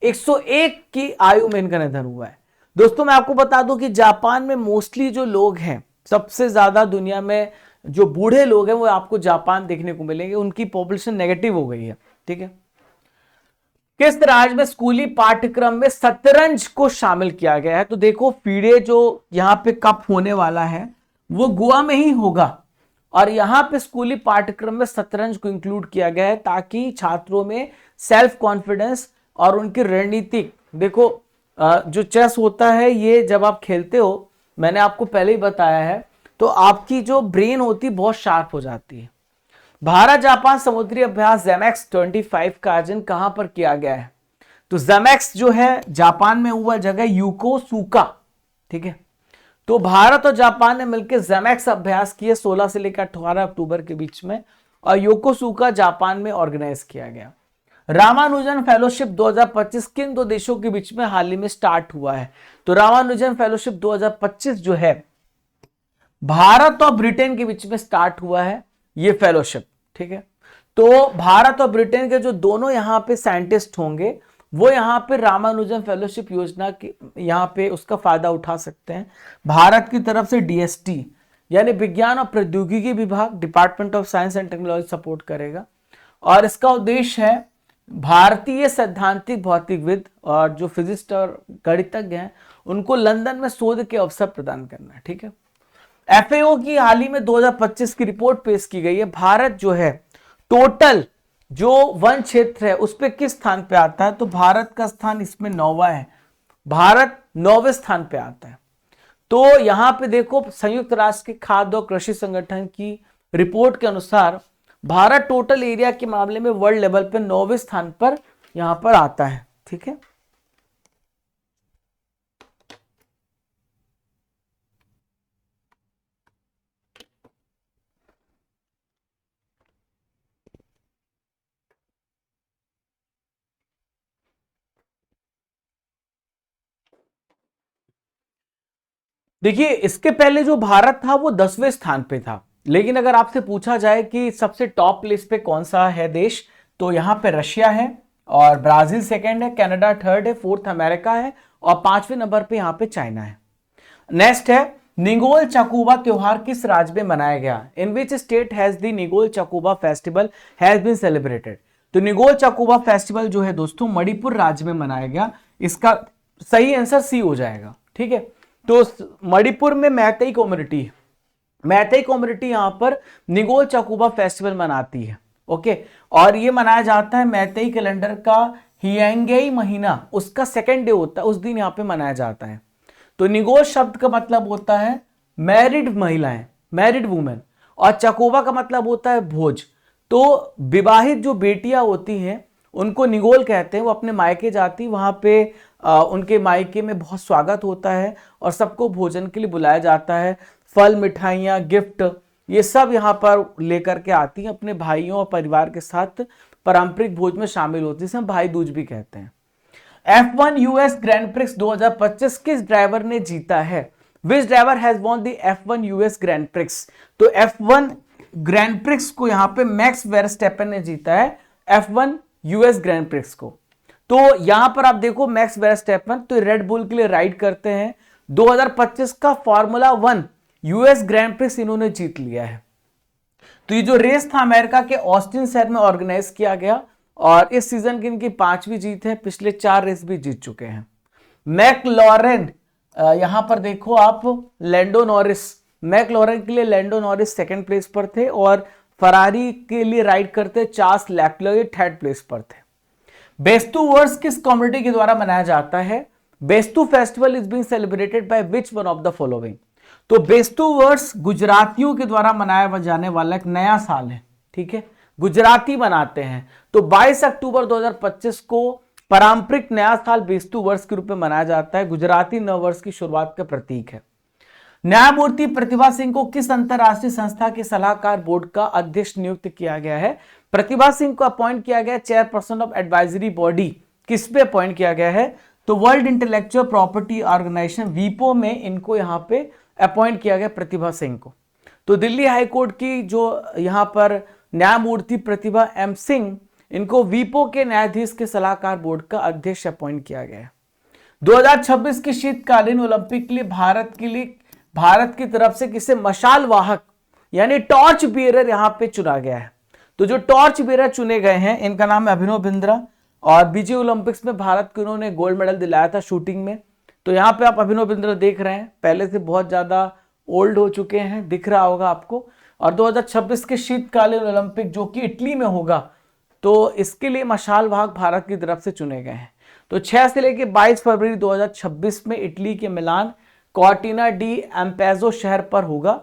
101 की आयु में इनका निधन हुआ है। दोस्तों मैं आपको बता दूं कि जापान में मोस्टली जो लोग हैं, सबसे ज्यादा दुनिया में जो बूढ़े लोग हैं वो आपको जापान देखने को मिलेंगे। उनकी पॉपुलेशन नेगेटिव हो गई है। ठीक है, किस राज्य में स्कूली पाठ्यक्रम में शतरंज को शामिल किया गया है? तो देखो, फीडे जो यहां पे कप होने वाला है वो गोवा में ही होगा और यहां पे स्कूली पाठ्यक्रम में शतरंज को इंक्लूड किया गया है ताकि छात्रों में सेल्फ कॉन्फिडेंस और उनकी रणनीतिक, देखो जो चेस होता है ये जब आप खेलते हो, मैंने आपको पहले ही बताया है, तो आपकी जो ब्रेन होती है बहुत शार्प हो जाती है। भारत जापान समुद्री अभ्यास जैमैक्स 25 का आयोजन कहां पर किया गया है? तो जैमैक्स जो है जापान में हुआ जगह योकोसुका। ठीक है, तो भारत और जापान ने मिलकर जैमैक्स अभ्यास किए 16 से लेकर 18 अक्टूबर के बीच में, और योकोसुका जापान में ऑर्गेनाइज किया गया। रामानुजन फेलोशिप 2025 किन दो देशों के बीच में हाल ही में स्टार्ट हुआ है? तो रामानुजन फेलोशिप 2025 जो है भारत और ब्रिटेन के बीच में स्टार्ट हुआ है ये फेलोशिप। ठीक है, तो भारत और ब्रिटेन के जो दोनों यहां पे साइंटिस्ट होंगे वो यहां पे रामानुजन फेलोशिप योजना की यहां पे उसका फायदा उठा सकते हैं। भारत की तरफ से डीएसटी यानी विज्ञान और प्रौद्योगिकी विभाग, department of science and technology support करेगा और इसका उद्देश्य है भारतीय सैद्धांतिक भौतिकविद और जो फिजिस्ट और गणितज्ञ हैं उनको लंदन में शोध के अवसर प्रदान करना है। ठीक है, एफएओ की हाल ही में 2025 की रिपोर्ट पेश की गई है। भारत जो है टोटल जो वन क्षेत्र है उस पे किस स्थान पे आता है? तो भारत का स्थान इसमें 9वां है। भारत 9वें स्थान पे आता है। तो यहां पे देखो, संयुक्त राष्ट्र के खाद्य और कृषि संगठन की रिपोर्ट के अनुसार भारत टोटल एरिया के मामले में वर्ल्ड लेवल पे 9वें स्थान पर यहां पर आता है। ठीक है, देखिए इसके पहले जो भारत था वो 10वें स्थान पे था, लेकिन अगर आपसे पूछा जाए कि सबसे टॉप लिस्ट पे कौन सा है देश, तो यहां पे रशिया है और ब्राजील सेकंड है, कनाडा थर्ड है, फोर्थ अमेरिका है और 5वें नंबर पे यहां पे चाइना है। नेक्स्ट है, निगोल चकुबा त्योहार किस राज्य में मनाया गया? In which state has the Ningol Chakouba festival has been celebrated? तो निगोल चकुबा फेस्टिवल जो है दोस्तों मणिपुर राज्य में मनाया गया। इसका सही आंसर सी हो जाएगा। ठीक है, तो मणिपुर में मैतेई कम्युनिटी, मैतेई कम्युनिटी यहां पर निगोल चकुबा फेस्टिवल मनाती है। ओके, और ये मनाया जाता है मैतेई कैलेंडर का हियांगेई महीना, उसका सेकेंड डे होता है, उस दिन यहां पे मनाया जाता है। तो निगोल शब्द का मतलब होता है मैरिड महिलाएं, मैरिड वुमेन, और चकोबा का मतलब होता है भोज। तो विवाहित जो बेटियां होती हैं उनको निगोल कहते हैं। वो अपने मायके जाती, वहां पे उनके मायके में बहुत स्वागत होता है और सबको भोजन के लिए बुलाया जाता है। फल, मिठाइयाँ, गिफ्ट ये सब यहाँ पर लेकर के आती हैं, अपने भाइयों और परिवार के साथ पारंपरिक भोज में शामिल होती है, जिसे हम भाई दूज भी कहते हैं। F1 यूएस ग्रैंड प्रिक्स 2025 किस ड्राइवर ने जीता है? Which driver has won the F1 US Grand Prix? तो F1 ग्रैंड प्रिक्स को यहाँ पे मैक्स वेरस्टेपन ने जीता है, F1 यूएस ग्रैंड प्रिक्स को। तो यहां पर आप देखो मैक्स वेरस्टेपन तो रेड बुल के लिए राइड करते हैं। 2025 का फॉर्मूला 1 यूएस ग्रैंड प्रिक्स इन्होंने जीत लिया है। तो ये जो रेस था अमेरिका के ऑस्टिन शहर में ऑर्गेनाइज किया गया और इस सीजन की इनकी 5वीं जीत है, पिछले 4 रेस भी जीत चुके हैं। मैकलॉरेन, यहां पर देखो आप लैंडो नॉरिस, मैकलॉरन के लिए लैंडो नॉरिस सेकंड प्लेस पर थे और फरारी के लिए राइड करते चार्ल्स लेक्लर्क थर्ड प्लेस पर थे। बेस्तु वर्स किस कम्युनिटी के द्वारा मनाया जाता है? Bestu festival is being celebrated by which one of the following? तो बेस्तु वर्स गुजरातियों के द्वारा मनाया जाने वाला एक नया साल है, ठीक है, गुजराती मनाते हैं। तो 22 अक्टूबर 2025 को पारंपरिक नया साल बेस्तु वर्ष के रूप में मनाया जाता है, गुजराती नववर्ष की शुरुआत का प्रतीक है। न्यायमूर्ति प्रतिभा सिंह को किस अंतरराष्ट्रीय संस्था के सलाहकार बोर्ड का अध्यक्ष नियुक्त किया गया है? प्रतिभा सिंह को अपॉइंट किया गया चेयरपर्सन ऑफ एडवाइजरी बॉडी। किस पे अपॉइंट किया गया है? तो वर्ल्ड इंटेलेक्चुअल प्रॉपर्टी ऑर्गेनाइजेशन वीपो में इनको यहां पे अपॉइंट किया गया प्रतिभा सिंह को। तो दिल्ली हाईकोर्ट की जो यहां पर न्यायमूर्ति प्रतिभा एम सिंह, इनको वीपो के न्यायाधीश के सलाहकार बोर्ड का अध्यक्ष अपॉइंट किया गया है। 2026 के शीतकालीन ओलंपिक के लिए भारत की तरफ से किसे मशाल वाहक यानी टॉर्च बियरर यहां पे चुना गया है। तो जो टॉर्च बियरर चुने गए हैं इनका नाम है अभिनव बिंद्रा और बीजिंग ओलंपिक्स में भारत को उन्होंने गोल्ड मेडल दिलाया था शूटिंग में। तो यहां पे आप अभिनव बिंद्रा देख रहे हैं, पहले से बहुत ज्यादा ओल्ड हो चुके हैं, दिख रहा होगा आपको। और 2026 के शीतकालीन ओलंपिक जो कि इटली में होगा, तो इसके लिए मशाल वाहक भारत की तरफ से चुने गए हैं। तो 6 से लेकर 22 फरवरी 2026 में इटली के मिलान कॉर्टिना डी एम्पेजो शहर पर होगा।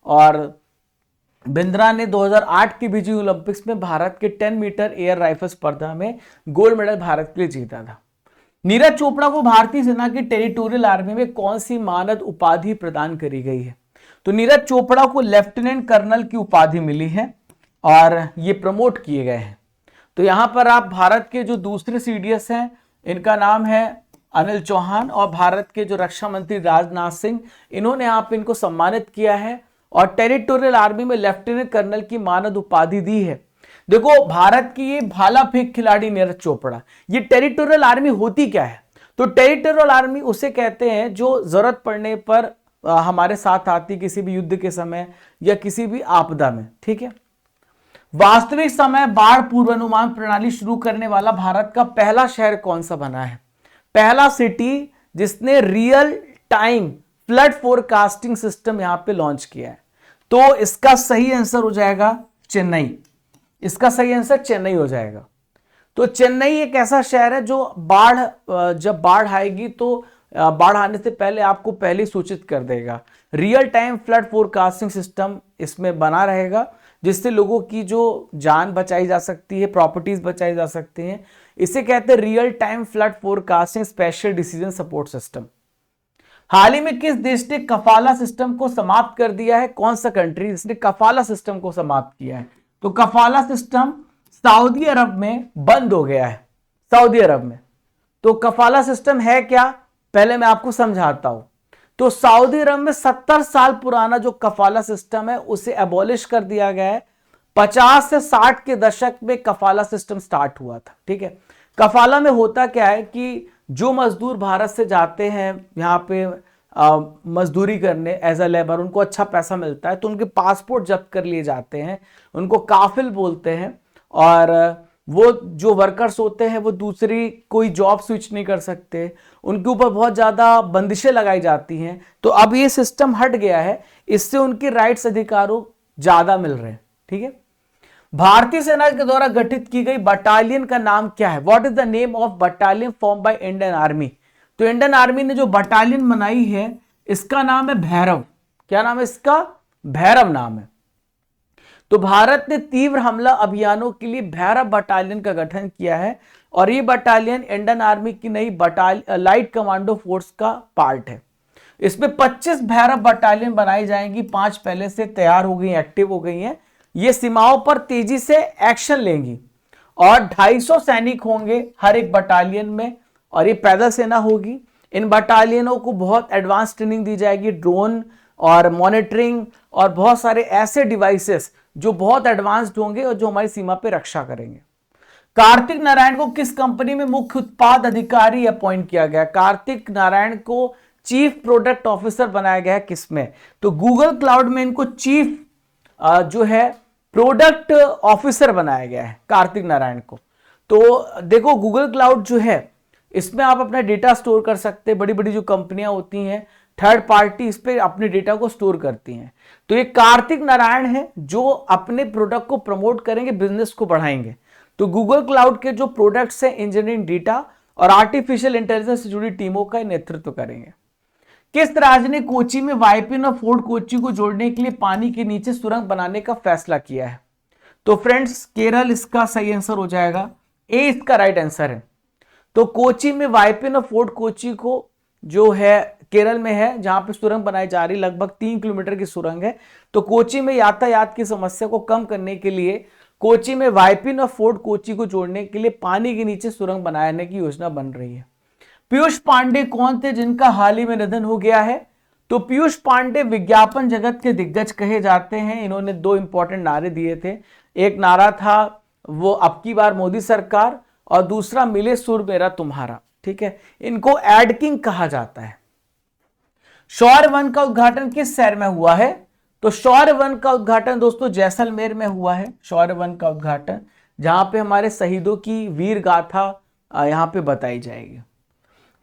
और बिंद्रा ने 2008 के बीजिंग ओलंपिक्स में भारत के 10 मीटर एयर राइफल स्पर्धा में गोल्ड मेडल भारत के लिए जीता था। नीरज चोपड़ा को भारतीय सेना की टेरिटोरियल आर्मी में कौन सी मानद उपाधि प्रदान करी गई है? तो नीरज चोपड़ा को लेफ्टिनेंट कर्नल की उपाधि मिली है और ये प्रमोट किए गए हैं। तो यहां पर आप भारत के जो दूसरे सीडीएस हैं इनका नाम है अनिल चौहान और भारत के जो रक्षा मंत्री राजनाथ सिंह, इन्होंने यहां पर इनको सम्मानित किया है और टेरिटोरियल आर्मी में लेफ्टिनेंट कर्नल की मानद उपाधि दी है। देखो भारत की ये भाला फेंक खिलाड़ी नीरज चोपड़ा, ये टेरिटोरियल आर्मी होती क्या है? तो टेरिटोरियल आर्मी उसे कहते हैं जो जरूरत पड़ने पर हमारे साथ आती किसी भी युद्ध के समय या किसी भी आपदा में, ठीक है। वास्तविक समय बाढ़ पूर्वानुमान प्रणाली शुरू करने वाला भारत का पहला शहर कौन सा बना है? पहला सिटी जिसने real time flood forecasting system यहां पे लॉन्च किया है। तो इसका सही आंसर हो जाएगा चेन्नई। इसका सही आंसर चेन्नई हो जाएगा। तो चेन्नई एक ऐसा शहर है जो जब बाढ़ आएगी तो बाढ़ आने से पहले आपको पहले सूचित कर देगा। Real time flood forecasting system इसमें बना रहेगा जिससे लोगों की जो जान बचाई जा सकती है, प्रॉपर्टीज बचाई जा सकती हैं। इसे कहते हैं real time flood forecasting special decision support system. हाल ही में किस देश ने कफाला सिस्टम को समाप्त कर दिया है? कौन सा कंट्री जिसने कफाला सिस्टम को समाप्त किया है? तो कफाला सिस्टम सऊदी अरब में बंद हो गया है, सऊदी अरब में। तो कफाला सिस्टम है क्या, पहले मैं आपको समझाता हूं। तो सऊदी अरब में 70 साल पुराना जो कफाला सिस्टम है उसे एबॉलिश कर दिया गया है। 50 से 60 के दशक में कफाला सिस्टम स्टार्ट हुआ था, ठीक है। कफाला में होता क्या है कि जो मजदूर भारत से जाते हैं यहाँ पे मजदूरी करने एज अ लेबर, उनको अच्छा पैसा मिलता है तो उनके पासपोर्ट जब्त कर लिए जाते हैं, उनको काफिल बोलते हैं। और वो जो वर्कर्स होते हैं वो दूसरी कोई जॉब स्विच नहीं कर सकते, उनके ऊपर बहुत ज़्यादा बंदिशें लगाई जाती हैं। तो अब ये सिस्टम हट गया है, इससे उनके राइट्स अधिकारों ज़्यादा मिल रहे हैं, ठीक है। भारतीय सेना के द्वारा गठित की गई बटालियन का नाम क्या है? What is the name of battalion form by Indian army? तो इंडियन आर्मी ने जो बटालियन बनाई है इसका नाम है भैरव। क्या नाम है इसका? भैरव नाम है। तो भारत ने तीव्र हमला अभियानों के लिए भैरव बटालियन का गठन किया है और ये बटालियन इंडियन आर्मी की नई लाइट कमांडो फोर्स का पार्ट है। इसमें 25 भैरव बटालियन बनाई जाएंगी, 5 पहले से तैयार हो गई, एक्टिव हो गई हैं। ये सीमाओं पर तेजी से एक्शन लेंगी और 250 सैनिक होंगे हर एक बटालियन में और ये पैदल सेना होगी। इन बटालियनों को बहुत एडवांस ट्रेनिंग दी जाएगी, ड्रोन और मॉनिटरिंग और बहुत सारे ऐसे डिवाइसेस जो बहुत एडवांस्ड होंगे और जो हमारी सीमा पे रक्षा करेंगे। कार्तिक नारायण को किस कंपनी में मुख्य उत्पाद अधिकारी अपॉइंट किया गया? कार्तिक नारायण को चीफ प्रोडक्ट ऑफिसर बनाया गया है किसमें? तो गूगल क्लाउड में इनको चीफ जो है प्रोडक्ट ऑफिसर बनाया गया है कार्तिक नारायण को। तो देखो गूगल क्लाउड जो है इसमें आप अपना डेटा स्टोर कर सकते हैं। बड़ी बड़ी जो कंपनियां होती हैं थर्ड पार्टी इस पे अपने डेटा को स्टोर करती हैं। तो ये कार्तिक नारायण है जो अपने प्रोडक्ट को प्रमोट करेंगे, बिजनेस को बढ़ाएंगे। तो गूगल क्लाउड के जो प्रोडक्ट्स हैं, इंजीनियरिंग, डेटा और आर्टिफिशियल इंटेलिजेंस से जुड़ी टीमों का नेतृत्व करेंगे। किस राज्य ने कोची में वाइपिन और फोर्ट कोची को जोड़ने के लिए पानी के नीचे सुरंग बनाने का फैसला किया है? तो फ्रेंड्स केरल इसका सही आंसर हो जाएगा, ए इसका राइट आंसर है। तो कोची में वाइपिन और फोर्ट कोची को जो है केरल में है, जहां पे सुरंग बनाई जा रही, लगभग 3 किलोमीटर की सुरंग है। तो कोची में यातायात की समस्या को कम करने के लिए कोची में वाइपिन और फोर्ट कोची को जोड़ने के लिए पानी के नीचे सुरंग बनाने की योजना बन रही है। पीयूष पांडे कौन थे जिनका हाल ही में निधन हो गया है? तो पीयूष पांडे विज्ञापन जगत के दिग्गज कहे जाते हैं। इन्होंने 2 इंपॉर्टेंट नारे दिए थे। एक नारा था वो अब की बार मोदी सरकार, और दूसरा मिले सुर मेरा तुम्हारा। ठीक है, इनको एड किंग कहा जाता है। शौर्य वन का उद्घाटन किस शहर में हुआ है? तो शौर्य वन का उद्घाटन दोस्तों जैसलमेर में हुआ है। शौर्य वन का उद्घाटन, जहां पे हमारे शहीदों की वीर गाथा यहां पे बताई जाएगी।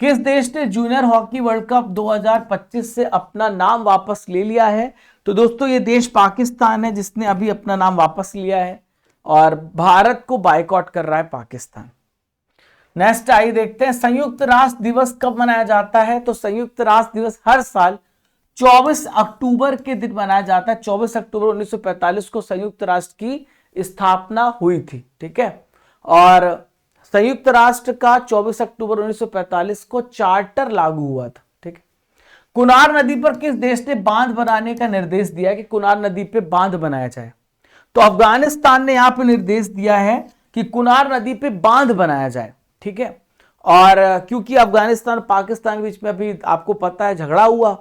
किस देश ने जूनियर हॉकी वर्ल्ड कप 2025 से अपना नाम वापस ले लिया है? तो दोस्तों ये देश पाकिस्तान है, जिसने अभी अपना नाम वापस लिया है और भारत को बायकॉट कर रहा है पाकिस्तान। नेक्स्ट आइए देखते हैं, संयुक्त राष्ट्र दिवस कब मनाया जाता है? तो संयुक्त राष्ट्र दिवस हर साल 24 अक्टूबर के दिन मनाया जाता है। 24 अक्टूबर 1945 को संयुक्त राष्ट्र की स्थापना हुई थी। ठीक है, और संयुक्त राष्ट्र का 24 अक्टूबर 1945 को चार्टर लागू हुआ था। ठीक है, कुनार नदी पर किस देश ने बांध बनाने का निर्देश दिया कि कुनार नदी पे बांध बनाया जाए? तो अफगानिस्तान ने यहां पे निर्देश दिया है कि कुनार नदी पे बांध बनाया जाए। ठीक है, और क्योंकि अफगानिस्तान और पाकिस्तान के बीच में अभी आपको पता है झगड़ा हुआ,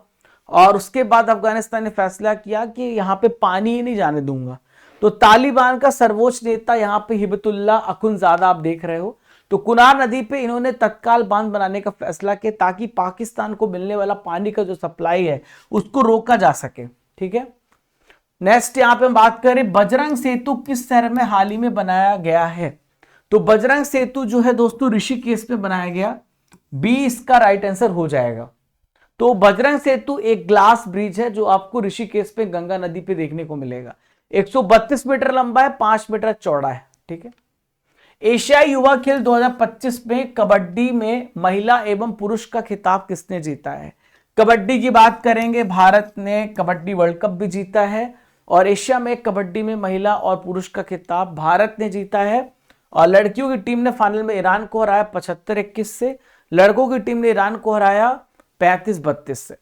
और उसके बाद अफगानिस्तान ने फैसला किया कि यहां पे पानी ही नहीं जाने दूंगा। तो तालिबान का सर्वोच्च नेता यहां पे हिबतुल्लाह अखुनजादा आप देख रहे हो। तो कुनार नदी पे इन्होंने तत्काल बांध बनाने का फैसला किया ताकि पाकिस्तान को मिलने वाला पानी का जो सप्लाई है उसको रोका जा सके। ठीक है, नेक्स्ट यहां पे हम बात करें, बजरंग सेतु किस शहर में हाल ही में बनाया गया है? तो बजरंग सेतु जो है दोस्तों ऋषिकेश में बनाया गया। बी इसका राइट आंसर हो जाएगा। तो बजरंग सेतु एक ग्लास ब्रिज है जो आपको ऋषिकेश पे गंगा नदी पे देखने को मिलेगा। 132 मीटर लंबा है, 5 मीटर चौड़ा है। ठीक है, एशियाई युवा खेल 2025 में कबड्डी में महिला एवं पुरुष का खिताब किसने जीता है? कबड्डी की बात करेंगे, भारत ने कबड्डी वर्ल्ड कप भी जीता है, और एशिया में कबड्डी में महिला और पुरुष का खिताब भारत ने जीता है। और लड़कियों की टीम ने फाइनल में ईरान को हराया 75-21 से, लड़कों की टीम ने ईरान को हराया 35-32 से।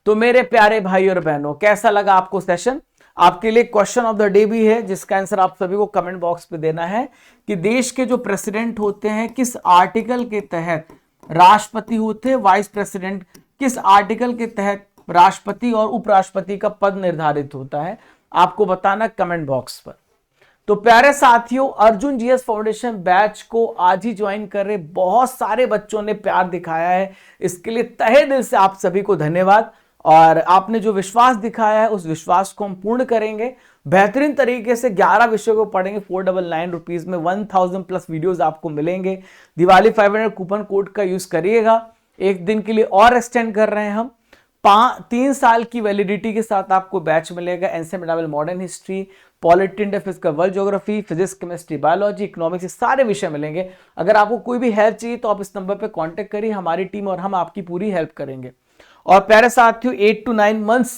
तो मेरे प्यारे भाई और बहनों, कैसा लगा आपको सेशन? आपके लिए क्वेश्चन ऑफ द डे भी है, जिसका आंसर आप सभी को कमेंट बॉक्स पे देना है कि देश के जो प्रेसिडेंट होते हैं किस आर्टिकल के तहत राष्ट्रपति होते हैं, वाइस प्रेसिडेंट किस आर्टिकल के तहत राष्ट्रपति और उपराष्ट्रपति का पद निर्धारित होता है, आपको बताना कमेंट बॉक्स पर। तो प्यारे साथियों, अर्जुन जीएस फाउंडेशन बैच को आज ही ज्वाइन कर रहे बहुत सारे बच्चों ने प्यार दिखाया है, इसके लिए तहे दिल से आप सभी को धन्यवाद। और आपने जो विश्वास दिखाया है उस विश्वास को हम पूर्ण करेंगे। बेहतरीन तरीके से 11 विषयों को पढ़ेंगे 499 रुपीज में। 1000 प्लस वीडियोस आपको मिलेंगे। दिवाली 500 कूपन कोड का यूज करिएगा। एक दिन के लिए और एक्सटेंड कर रहे हैं हम। 3 साल की वैलिडिटी के साथ आपको बैच मिलेगा। NCERT modern history, polity India, physical world geography, physics, chemistry, biology, economics, ये सारे विषय मिलेंगे। अगर आपको कोई भी हेल्प चाहिए तो आप इस नंबर पर कॉन्टेक्ट करिए, हमारी टीम और हम आपकी पूरी हेल्प करेंगे। और प्यारे साथियों, 8 to 9 मंथ्स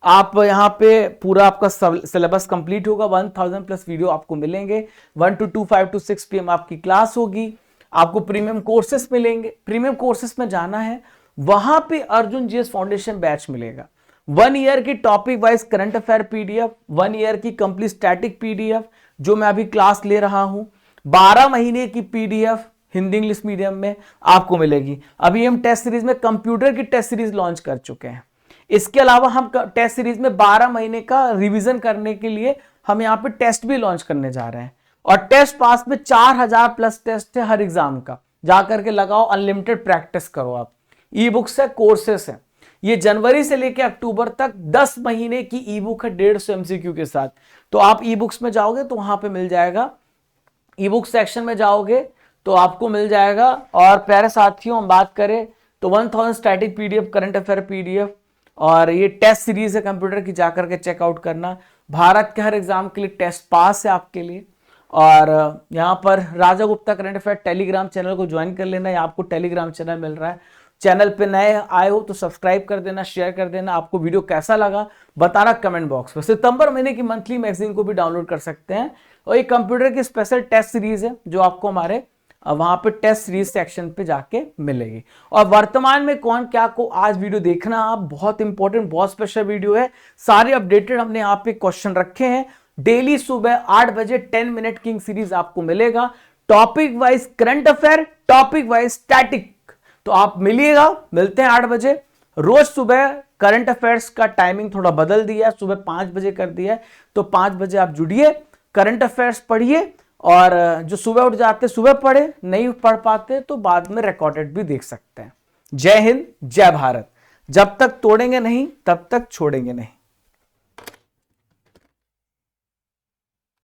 आप यहाँ पे पूरा आपका सिलेबस कंप्लीट होगा। 1000 प्लस वीडियो आपको मिलेंगे। 1 to 2, 5 to 6 PM आपकी क्लास होगी। आपको प्रीमियम कोर्सेस मिलेंगे। प्रीमियम कोर्सेस में जाना है, वहां पे अर्जुन जीएस फाउंडेशन बैच मिलेगा। 1 ईयर की topic wise current affair PDF, 1 year की कंप्लीट स्टैटिक पीडीएफ जो मैं अभी क्लास ले रहा हूं, 12 महीने की पीडीएफ हिंदी इंग्लिश मीडियम में आपको मिलेगी। अभी हम टेस्ट सीरीज में कंप्यूटर की टेस्ट सीरीज लॉन्च कर चुके हैं। इसके अलावा हम टेस्ट सीरीज में 12 महीने का रिवीजन करने के लिए हम यहाँ पे टेस्ट भी लॉन्च करने जा रहे हैं। और टेस्ट पास में 4000 प्लस टेस्ट है हर एग्जाम का। जाकर के लगाओ, अनलिमिटेड प्रैक्टिस करो। आप ई बुक्स है, कोर्सेस है। ये जनवरी से लेकर अक्टूबर तक 10 महीने की ई बुक है 150 MCQ के साथ। तो आप ई बुक्स में जाओगे तो वहां पे मिल जाएगा। ई बुक सेक्शन में जाओगे तो आपको मिल जाएगा। और प्यारे साथियों, हम बात करें तो 1000 static PDF, current affair PDF, और ये टेस्ट सीरीज है कंप्यूटर की, जाकर के चेकआउट करना। भारत के हर एग्जाम के लिए टेस्ट पास है आपके लिए। और यहाँ पर Raja Gupta current affair Telegram channel को ज्वाइन कर लेना, या आपको टेलीग्राम चैनल मिल रहा है। चैनल पे नए आए हो तो सब्सक्राइब कर देना, शेयर कर देना। आपको वीडियो कैसा लगा बताना कमेंट बॉक्स में। सितंबर महीने की मंथली मैगजीन को भी डाउनलोड कर सकते हैं, और ये कंप्यूटर की स्पेशल टेस्ट सीरीज है जो आपको हमारे वहां पे टेस्ट सीरीज सेक्शन पे जाके मिलेगी। और वर्तमान में कौन क्या को आज वीडियो देखना आप, बहुत इंपॉर्टेंट, बहुत स्पेशल वीडियो है। सारे अपडेटेड हमने यहाँ पे क्वेश्चन रखे हैं। डेली सुबह 8 बजे 10 मिनट किंग सीरीज आपको मिलेगा, topic wise current affair, topic wise static. तो आप मिलिएगा, मिलते हैं 8 बजे रोज सुबह। करंट अफेयर्स का टाइमिंग थोड़ा बदल दिया है, सुबह 5 बजे कर दिया है, तो 5 बजे आप जुड़िए, करंट अफेयर्स पढ़िए। और जो सुबह उठ जाते सुबह पढ़े, नहीं पढ़ पाते तो बाद में रिकॉर्डेड भी देख सकते हैं। जय हिंद, जय भारत। जब तक तोड़ेंगे नहीं तब तक छोड़ेंगे नहीं।